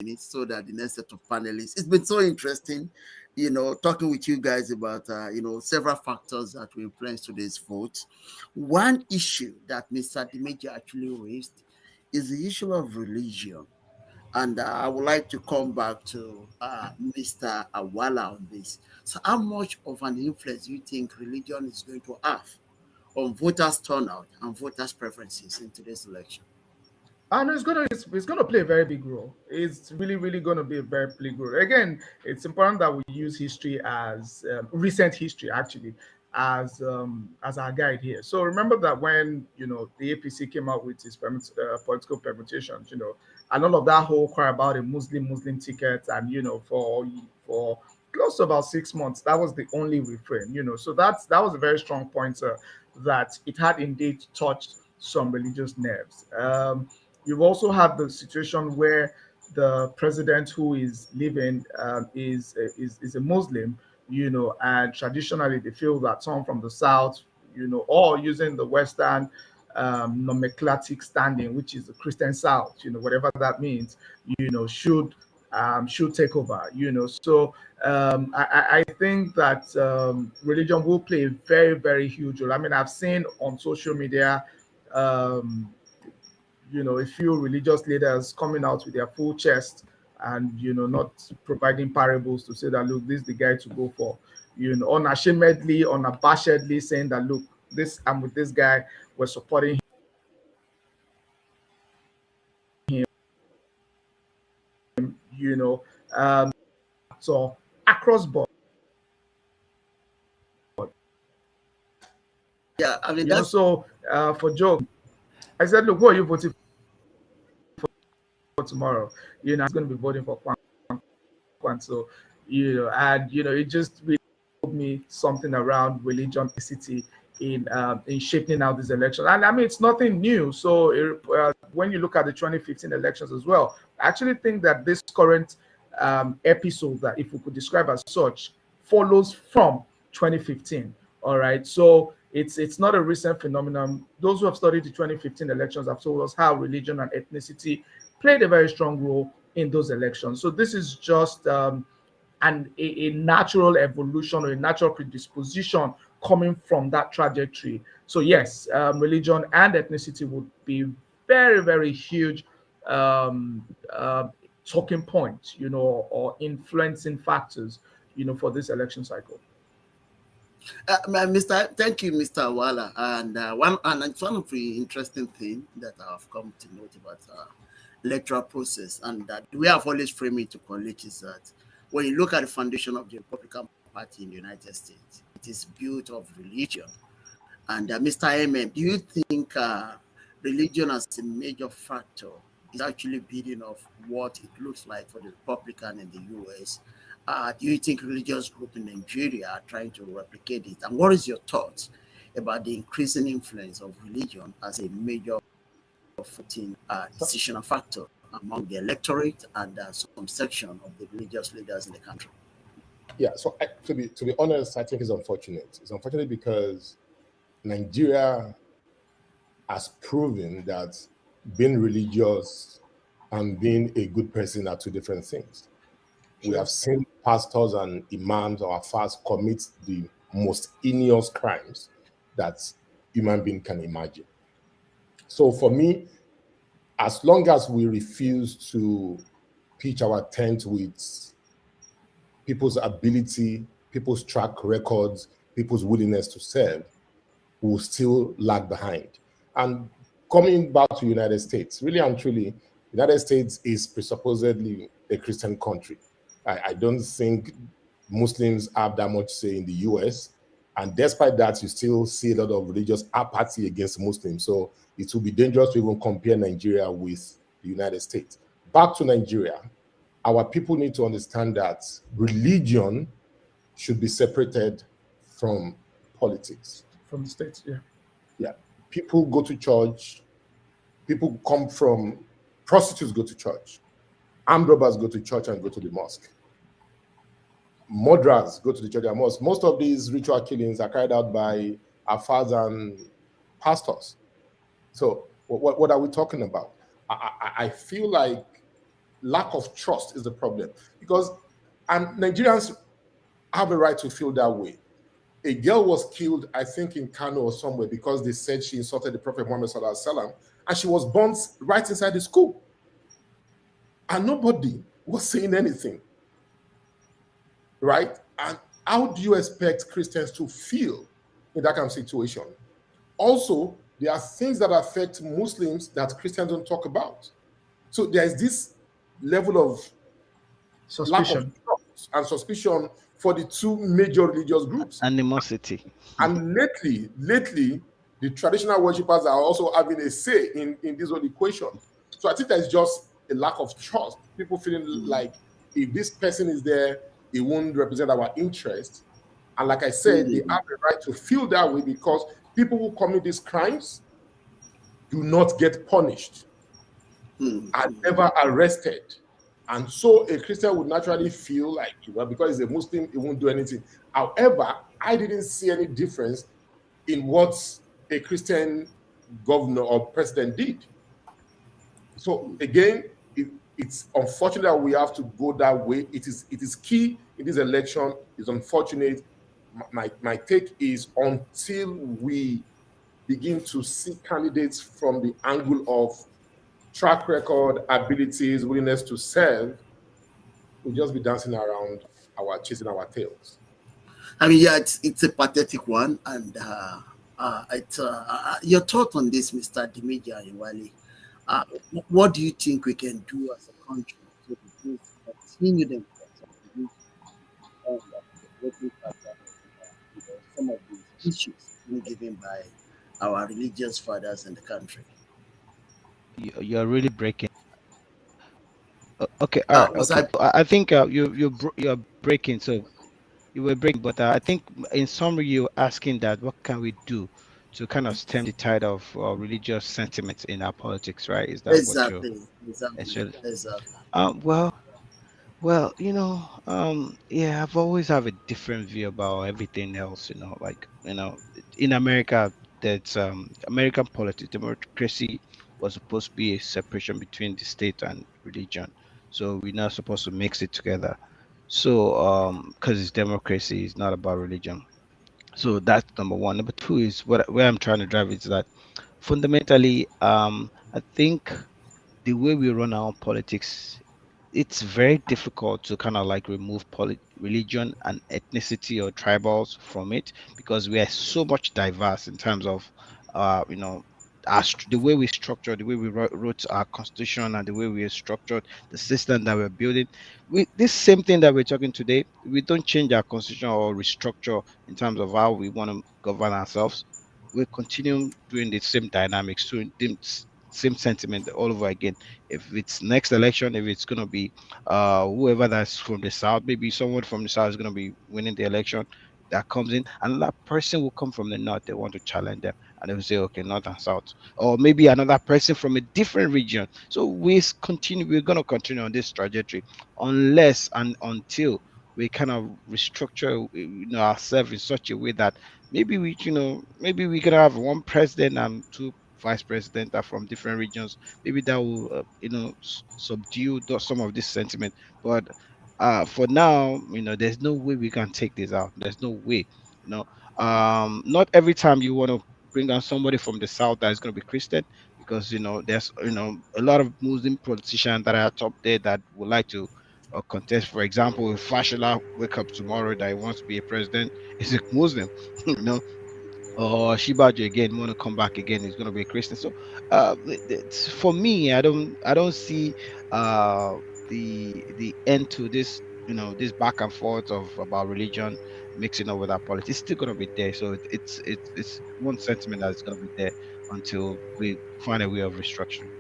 minutes so that the next set of panelists. It's been so interesting, talking with you guys about, several factors that will influence today's vote. One issue that Mr. Dimeji actually raised is the issue of religion. And I would like to come back to Mr. Awala on this. So, how much of an influence do you think religion is going to have on voters' turnout and voters' preferences in today's election? And it's gonna play a very big role. It's really gonna be a very big role. Again, it's important that we use history as recent history actually as our guide here. So remember that when the APC came out with its political permutations, and all of that whole cry about a Muslim ticket, and for close to about 6 months, that was the only refrain. So that was a very strong pointer that it had indeed touched some religious nerves. You've also had the situation where the president who is living is a Muslim, and traditionally they feel that someone from the south, or using the Western nomenclatic standing, which is the Christian South, whatever that means, should take over. So I think that religion will play a very huge role. I mean, I've seen on social media. Um, a few religious leaders coming out with their full chest and not providing parables to say that look, this is the guy to go for, unashamedly, unabashedly saying that look, this I'm with this guy, we're supporting him, so across board. Yeah, I mean, that's So for Joe, I said, look, who are you voting for tomorrow? He's going to be voting for Kwan. So and it just really told me something around religion, ethnicity in shaping out these elections. And I mean, it's nothing new. So when you look at the 2015 elections as well, I actually think that this current episode, that if we could describe as such, follows from 2015. All right, so it's not a recent phenomenon. Those who have studied the 2015 elections have told us how religion and ethnicity played a very strong role in those elections. So this is just a natural evolution or a natural predisposition coming from that trajectory. So yes, religion and ethnicity would be very huge um, uh, talking points, or influencing factors, for this election cycle. Mr. Thank you, Mr. Awala. And it's one of the interesting things that I've come to note about electoral process, and that we have always framed it to college is that when you look at the foundation of the Republican Party in the United States, it is built of religion. And Mr. MM, do you think religion as a major factor is actually building of what it looks like for the Republican in the US? Do you think religious groups in Nigeria are trying to replicate it? And what is your thoughts about the increasing influence of religion as a major voting decisional factor among the electorate and some section of the religious leaders in the country? Yeah, so to be honest, I think it's unfortunate. It's unfortunate because Nigeria has proven that being religious and being a good person are two different things. We have seen pastors and imams or afars commit the most heinous crimes that human being can imagine. So for me, as long as we refuse to pitch our tent with people's ability, people's track records, people's willingness to serve, we will still lag behind. And coming back to the United States, really and truly, the United States is presupposedly a Christian country. I don't think Muslims have that much say in the US. And despite that, you still see a lot of religious apathy against Muslims. So it will be dangerous to even compare Nigeria with the United States. Back to Nigeria, our people need to understand that religion should be separated from politics. From the states, yeah. Yeah. People go to church. People come from, prostitutes go to church. Armed robbers go to church and go to the mosque. Murderers go to the church and mosque. Most of these ritual killings are carried out by afars and pastors. So what are we talking about? I feel like lack of trust is the problem. Because and Nigerians have a right to feel that way. A girl was killed, I think, in Kano or somewhere because they said she insulted the Prophet Muhammad Sallallahu Alaihi Wasallam, and she was burnt right inside the school. And nobody was saying anything. Right? And how do you expect Christians to feel in that kind of situation? Also, there are things that affect Muslims that Christians don't talk about. So there is this level of lack of Suspicion. trust and suspicion for the two major religious groups. Animosity. And lately, the traditional worshippers are also having a say in this whole equation. So I think there's just a lack of trust. People feeling like if this person is there, it won't represent our interest. And like I said, they have the right to feel that way because people who commit these crimes do not get punished, are never arrested. And so a Christian would naturally feel like, well, because he's a Muslim, he won't do anything. However, I didn't see any difference in what a Christian governor or president did. So again, it's unfortunate that we have to go that way. It is key in this election. It's unfortunate. My take is until we begin to see candidates from the angle of track record, abilities, willingness to serve, we'll just be dancing around chasing our tails. I mean, yeah, it's a pathetic one, and your thought on this, Mr. Dimeji Ariwale. What do you think we can do as a country to continue the some of these issues being given by our religious fathers in the country? You're really breaking. Okay, all right, okay. I think you're breaking. So you were breaking, but I think in summary, you're asking that what can we do to kind of stem the tide of religious sentiments in our politics, right? Is that exactly, what you're exactly. Well, yeah, I've always have a different view about everything else, like, in America, that's American politics, democracy was supposed to be a separation between the state and religion. So we're not supposed to mix it together. So, because it's democracy, it's not about religion. So that's number one. Number two is where I'm trying to drive is that fundamentally, I think the way we run our own politics, it's very difficult to kind of like remove religion and ethnicity or tribals from it because we are so much diverse in terms of the way we structure, the way we wrote our constitution, and the way we structured the system that we're building. This same thing that we're talking today, we don't change our constitution or restructure in terms of how we want to govern ourselves. We continue doing the same dynamics, doing the same sentiment all over again. If it's next election, if it's going to be whoever that's from the south, maybe someone from the south is going to be winning the election, that comes in, and that person will come from the north. They want to challenge them, and they will say, okay, north and south, or maybe another person from a different region. So we're going to continue on this trajectory unless and until we kind of restructure ourselves in such a way that maybe we can have one president and two vice president are from different regions. Maybe that will subdue some of this sentiment. But for now, there's no way we can take this out. There's no way. Not every time you want to bring on somebody from the south that is going to be Christian, because there's a lot of Muslim politicians that are up there that would like to contest. For example, if Fashola wake up tomorrow that he wants to be a president, is a Muslim, or Shibaji again want to come back again, he's going to be a Christian. So for me, I don't see the end to this, this back and forth about religion mixing up with our politics. It's still going to be there. So it's one sentiment that's going to be there until we find a way of restructuring.